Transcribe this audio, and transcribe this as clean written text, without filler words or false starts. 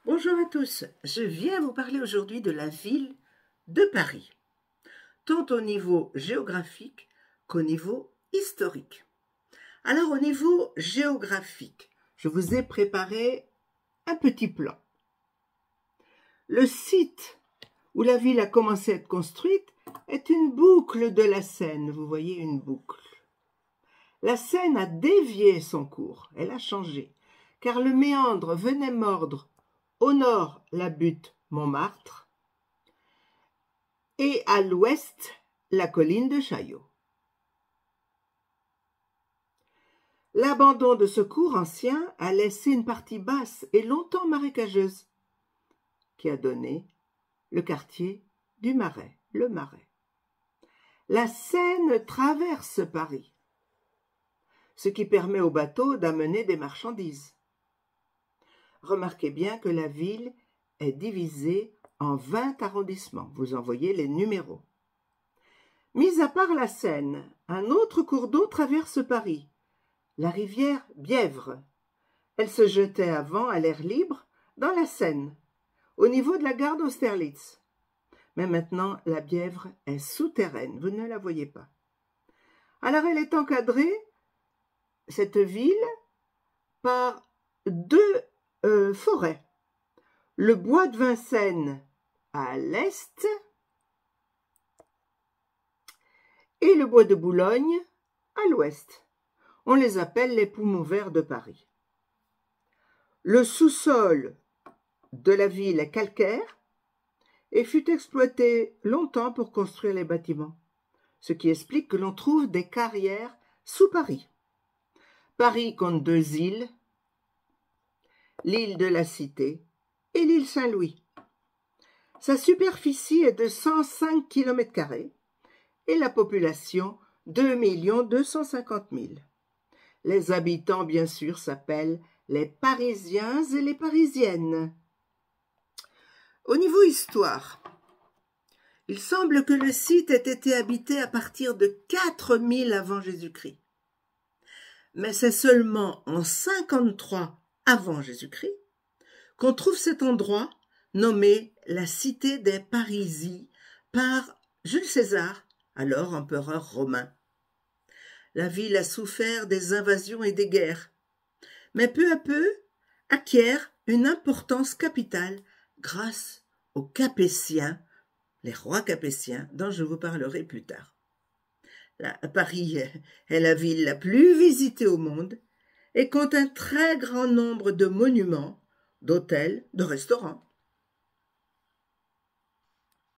Bonjour à tous, je viens vous parler aujourd'hui de la ville de Paris, tant au niveau géographique qu'au niveau historique. Alors au niveau géographique, je vous ai préparé un petit plan. Le site où la ville a commencé à être construite est une boucle de la Seine, vous voyez une boucle. La Seine a dévié son cours, elle a changé, car le méandre venait mordre au nord la butte Montmartre et à l'ouest la colline de Chaillot. L'abandon de ce cours ancien a laissé une partie basse et longtemps marécageuse, qui a donné le quartier du Marais, le Marais. La Seine traverse Paris, ce qui permet aux bateaux d'amener des marchandises. Remarquez bien que la ville est divisée en 20 arrondissements. Vous en voyez les numéros. Mis à part la Seine, un autre cours d'eau traverse Paris, la rivière Bièvre. Elle se jetait avant à l'air libre dans la Seine, au niveau de la gare d'Austerlitz. Mais maintenant, la Bièvre est souterraine, vous ne la voyez pas. Alors elle est encadrée, cette ville, par deux forêts. Le bois de Vincennes à l'est et le bois de Boulogne à l'ouest. On les appelle les poumons verts de Paris. Le sous-sol de la ville est calcaire et fut exploité longtemps pour construire les bâtiments, ce qui explique que l'on trouve des carrières sous Paris. Paris compte deux îles, l'île de la Cité et l'île Saint-Louis. Sa superficie est de 105 km² et la population 2 250 000. Les habitants, bien sûr, s'appellent les Parisiens et les Parisiennes. Au niveau histoire, il semble que le site ait été habité à partir de 4000 avant Jésus-Christ. Mais c'est seulement en 53 avant Jésus-Christ qu'on trouve cet endroit nommé la cité des Parisis par Jules César, alors empereur romain. La ville a souffert des invasions et des guerres, mais peu à peu acquiert une importance capitale grâce aux Capétiens, les rois capétiens dont je vous parlerai plus tard. Paris est la ville la plus visitée au monde et compte un très grand nombre de monuments, d'hôtels, de restaurants.